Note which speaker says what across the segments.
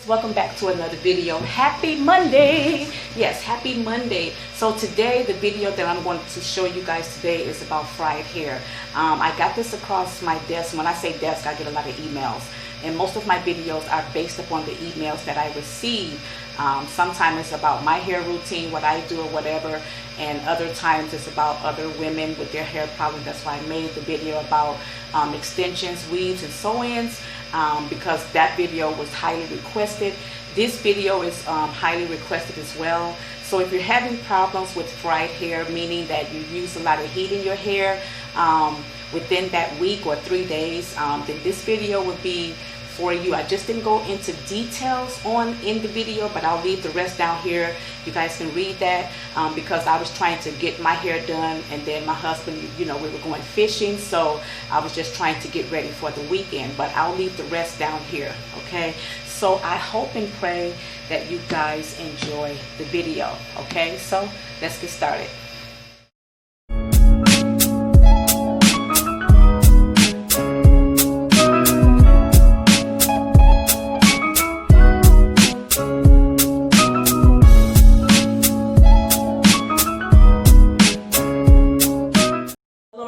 Speaker 1: Welcome back to another video. Happy Monday. Yes, happy Monday. So today the video that I'm going to show you guys today is about fried hair. I got this across my desk. When I say desk, I get a lot of emails, and most of my videos are based upon the emails that I receive. Sometimes it's about my hair routine, what I do or whatever, and other times it's about other women with their hair problems. That's why I made the video about extensions, weaves, and sew-ins, because that video was highly requested. This video is highly requested as well. So if you're having problems with fried hair, meaning that you use a lot of heat in your hair within that week or 3 days, then this video would be for you. I just didn't go into details in the video, but I'll leave the rest down here. You guys can read that because I was trying to get my hair done, and then my husband, we were going fishing, so I was just trying to get ready for the weekend. But I'll leave the rest down here, okay? So I hope and pray that you guys enjoy the video, okay? So let's get started.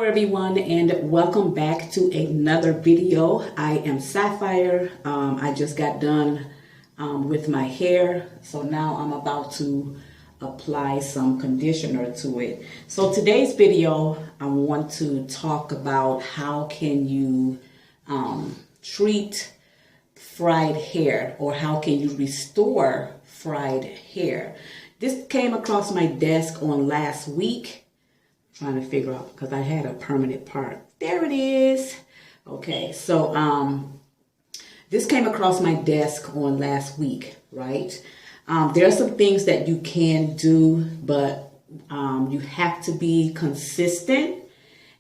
Speaker 1: Everyone, and welcome back to another video. I am Sapphire. I just got done with my hair, so now I'm about to apply some conditioner to it. So today's video, I want to talk about how can you treat fried hair, or how can you restore fried hair. This came across my desk on last week. Trying to figure out, because I had a permanent part. There it is. Okay, so this came across my desk on last week, right? There are some things that you can do, but you have to be consistent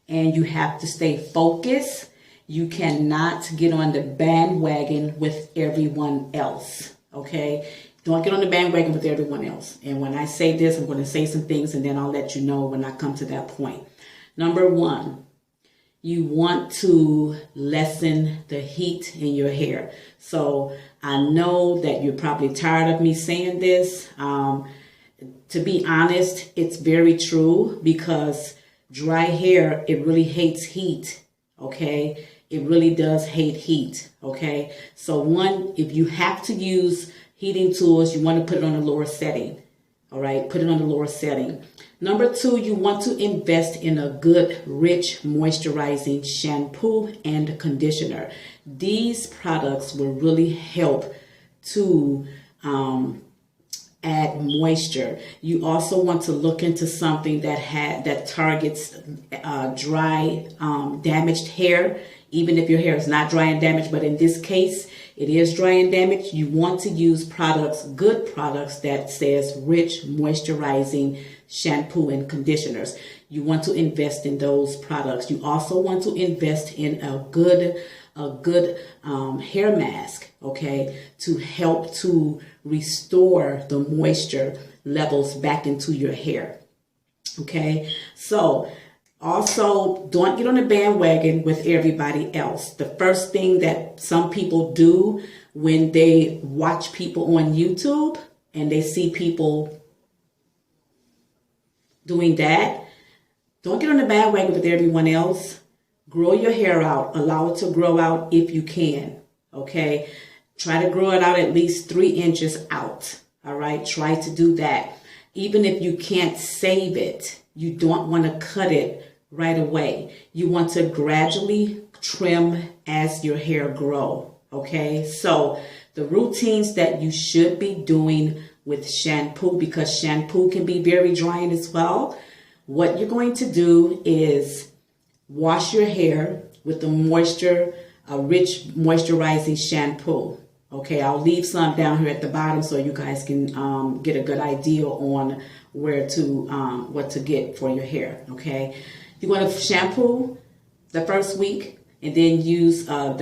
Speaker 1: and you have to stay focused. You cannot get on the bandwagon with everyone else, okay? Don't get on the bandwagon with everyone else. And when I say this, I'm going to say some things, and then I'll let you know when I come to that point. Number one, you want to lessen the heat in your hair. So I know that you're probably tired of me saying this. To be honest, it's very true, because dry hair, it really hates heat, okay? It really does hate heat, okay? So one, if you have to use heating tools, you want to put it on a lower setting. All right, put it on the lower setting. Number two, you want to invest in a good, rich, moisturizing shampoo and conditioner. These products will really help to add moisture. You also want to look into something that targets dry, damaged hair. Even if your hair is not dry and damaged, but in this case, it is dry and damaged, you want to use products, good products that says rich, moisturizing shampoo and conditioners. You want to invest in those products. You also want to invest in a good hair mask, okay, to help to restore the moisture levels back into your hair, okay? So also, don't get on the bandwagon with everybody else. The first thing that some people do when they watch people on YouTube and they see people doing that, don't get on the bandwagon with everyone else. Grow your hair out. Allow it to grow out if you can, okay? Try to grow it out at least 3 inches out, all right? Try to do that. Even if you can't save it, you don't want to cut it right away. You want to gradually trim as your hair grow, okay? So the routines that you should be doing with shampoo, because shampoo can be very drying as well. What you're going to do is wash your hair with a rich moisturizing shampoo. Okay, I'll leave some down here at the bottom so you guys can get a good idea on where to what to get for your hair, okay? You want to shampoo the first week, and then use a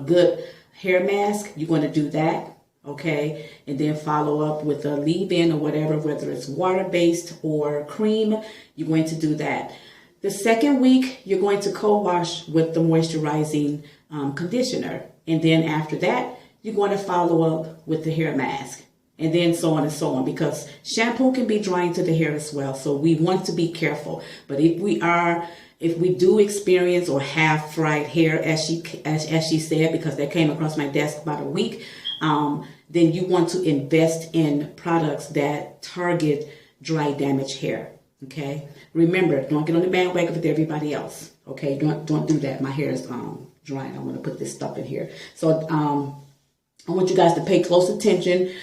Speaker 1: good hair mask. You're going to do that, okay? And then follow up with a leave-in or whatever, whether it's water-based or cream. You're going to do that. The second week, you're going to co-wash with the moisturizing conditioner. And then after that, you're going to follow up with the hair mask. And then so on and so on, because shampoo can be drying to the hair as well. So we want to be careful. But if we do experience or have fried hair, as she said, because that came across my desk about a week, then you want to invest in products that target dry, damaged hair. Okay. Remember, don't get on the bandwagon with everybody else. Okay. Don't do that. My hair is drying. I'm going to put this stuff in here. So I want you guys to pay close attention.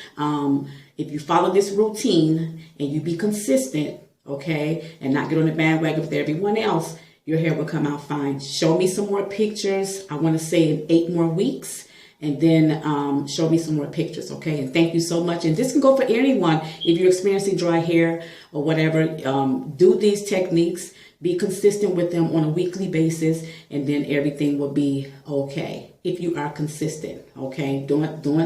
Speaker 1: If you follow this routine and you be consistent, okay, and not get on the bandwagon with everyone else, your hair will come out fine. Show me some more pictures. I want to say in 8 more weeks. And then show me some more pictures, okay? And thank you so much. And this can go for anyone. If you're experiencing dry hair or whatever, do these techniques. Be consistent with them on a weekly basis, and then everything will be okay. If you are consistent, okay? Don't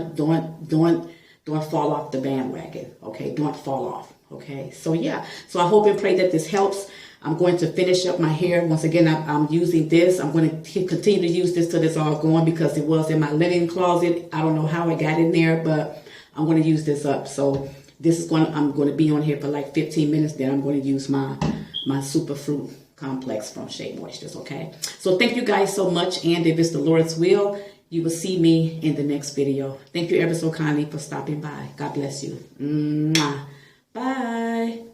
Speaker 1: fall off the bandwagon, okay? Don't fall off, okay? So yeah. So I hope and pray that this helps. I'm going to finish up my hair. Once again, I'm using this. I'm going to continue to use this till it's all gone, because it was in my linen closet. I don't know how it got in there, but I'm going to use this up. So this is I'm going to be on here for like 15 minutes. Then I'm going to use my Superfruit Complex from Shea Moistures, okay? So thank you guys so much. And if it's the Lord's will, you will see me in the next video. Thank you ever so kindly for stopping by. God bless you. Mwah. Bye.